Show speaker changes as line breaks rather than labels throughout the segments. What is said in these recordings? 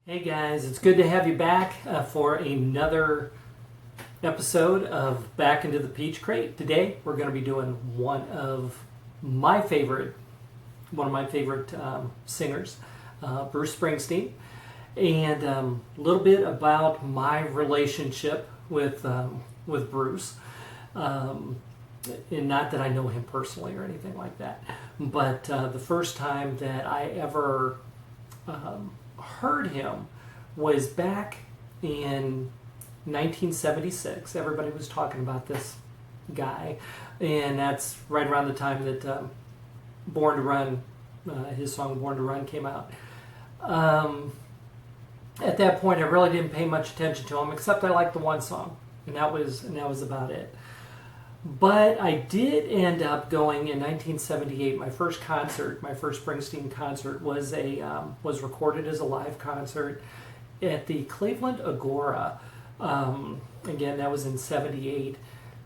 Hey guys, it's good to have you back for another episode of Back into the Peach Crate. Today we're going to be doing one of my favorite singers, Bruce Springsteen, and a little bit about my relationship with Bruce. And not that I know him personally or anything like that, but the first time that I ever heard him was back in 1976. Everybody was talking about this guy, and that's right around the time that Born to Run, his song Born to Run came out. At that point, I really didn't pay much attention to him, except I liked the one song, and that was about it. But I did end up going in 1978. My first Springsteen concert was recorded as a live concert at the Cleveland Agora. Again, that was in '78,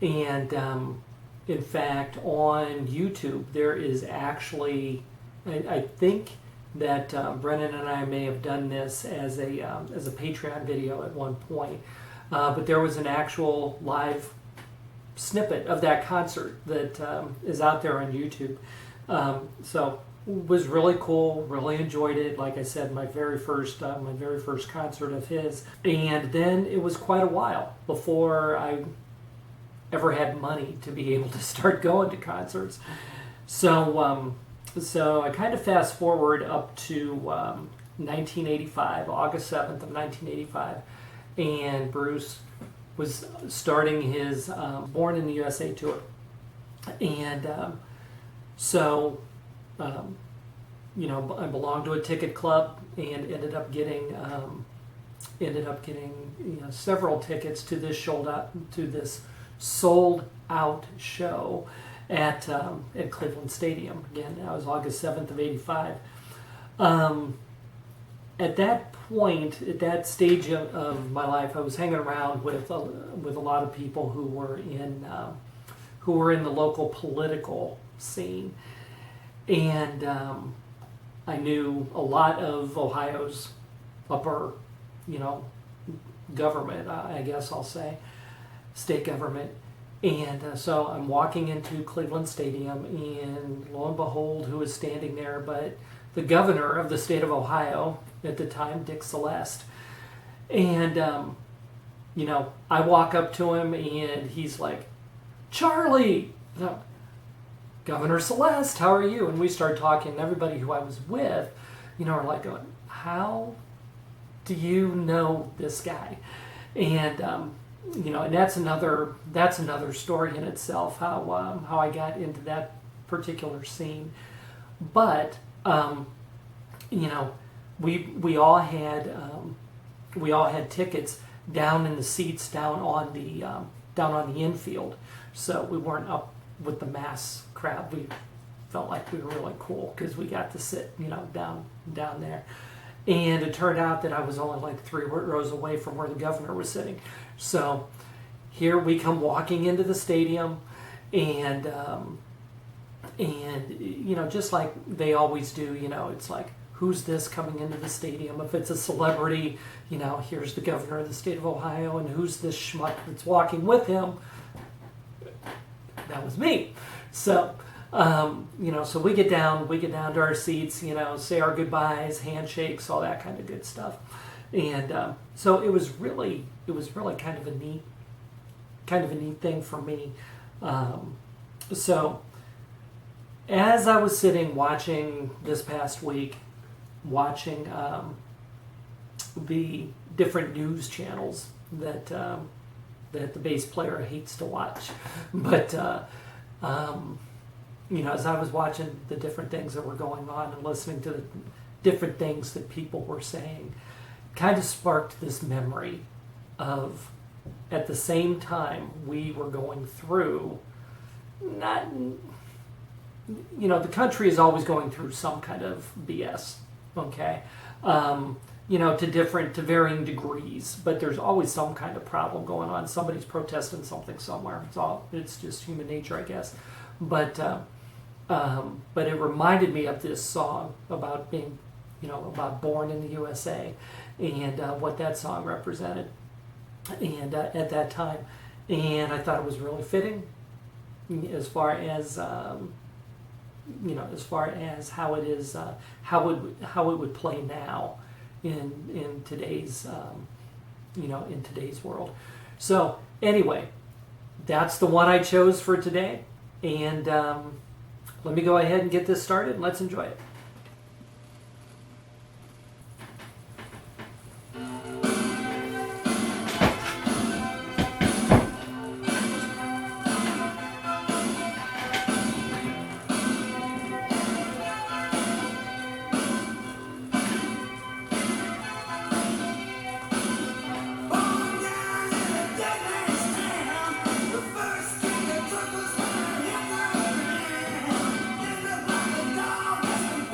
and in fact, on YouTube there is actually, I think that Brennan and I may have done this as a Patreon video at one point, but there was an actual live snippet of that concert that is out there on YouTube. So it was really cool, really enjoyed it. Like I said, my very first concert of his. And then it was quite a while before I ever had money to be able to start going to concerts. So I kind of fast forward up to 1985, August 7th of 1985, and Bruce was starting his Born in the USA tour. And I belonged to a ticket club and ended up getting several tickets to this sold out show at Cleveland Stadium. Again, that was August 7th of 85. At that point, at that stage of my life, I was hanging around with a lot of people who were in the local political scene, and I knew a lot of Ohio's upper, government, I guess I'll say, state government. And so I'm walking into Cleveland Stadium, and lo and behold, who is standing there but the governor of the state of Ohio at the time, Dick Celeste. And, I walk up to him, and he's like, "Charlie, Governor Celeste, how are you?" And we start talking, and everybody who I was with, are like going, "How do you know this guy?" And, and that's another story in itself, how I got into that particular scene. But, we all had tickets down in the seats down on the infield, so we weren't up with the mass crowd. We felt like we were really cool because we got to sit down there. And it turned out that I was only like 3 rows away from where the governor was sitting. So here we come walking into the stadium, and just like they always do, it's like, who's this coming into the stadium? If it's a celebrity, here's the governor of the state of Ohio, and who's this schmuck that's walking with him? That was me. So, so we get down to our seats, say our goodbyes, handshakes, all that kind of good stuff. And so it was really kind of a neat thing for me. So as I was sitting watching this past week, watching the different news channels that the bass player hates to watch, but as I was watching the different things that were going on and listening to the different things that people were saying, kind of sparked this memory of, at the same time we were going through, the country is always going through some kind of BS, okay? To varying degrees, but there's always some kind of problem going on. Somebody's protesting something somewhere. It's just human nature, I guess. But it reminded me of this song about being, about Born in the USA, and what that song represented, and at that time, and I thought it was really fitting as far as as far as how it is, how it would play now in today's in today's world. So anyway, that's the one I chose for today, and let me go ahead and get this started, and let's enjoy it.
First thing that took us by the hand, in the back of the dog.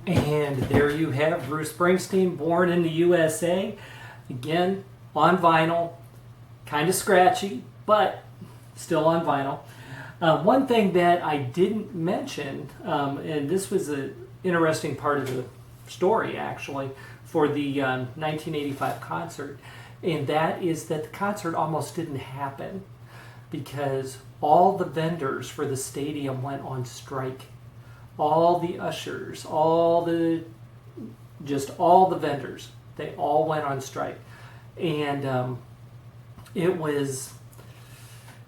And there you have Bruce Springsteen, Born in the USA. Again, on vinyl, kind of scratchy, but still on vinyl. One thing that I didn't mention, and this was an interesting part of the story actually, for the 1985 concert, and that is that the concert almost didn't happen because all the vendors for the stadium went on strike. All the ushers, all the vendors, they all went on strike. And it was,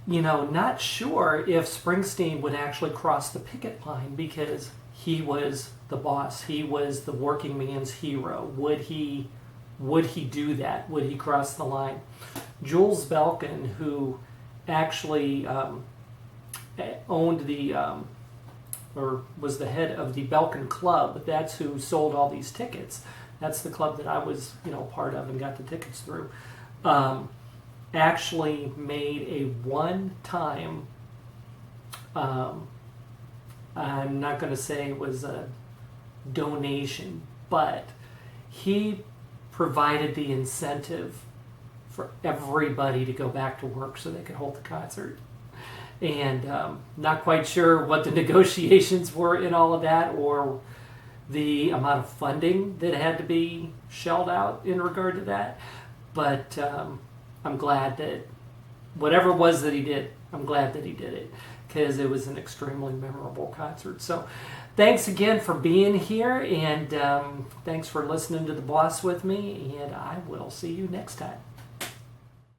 not sure if Springsteen would actually cross the picket line because he was the boss. He was the working man's hero. Would he do that? Would he cross the line? Jules Belkin, who actually owned or was the head of the Belkin Club, that's who sold all these tickets. That's the club that I was, part of and got the tickets through. Actually made a one-time, I'm not going to say it was a donation, but he provided the incentive for everybody to go back to work so they could hold the concert. And not quite sure what the negotiations were in all of that, or the amount of funding that had to be shelled out in regard to that. But I'm glad that whatever it was that he did, I'm glad that he did it because it was an extremely memorable concert. So thanks again for being here, and thanks for listening to The Boss with me, and I will see you next time.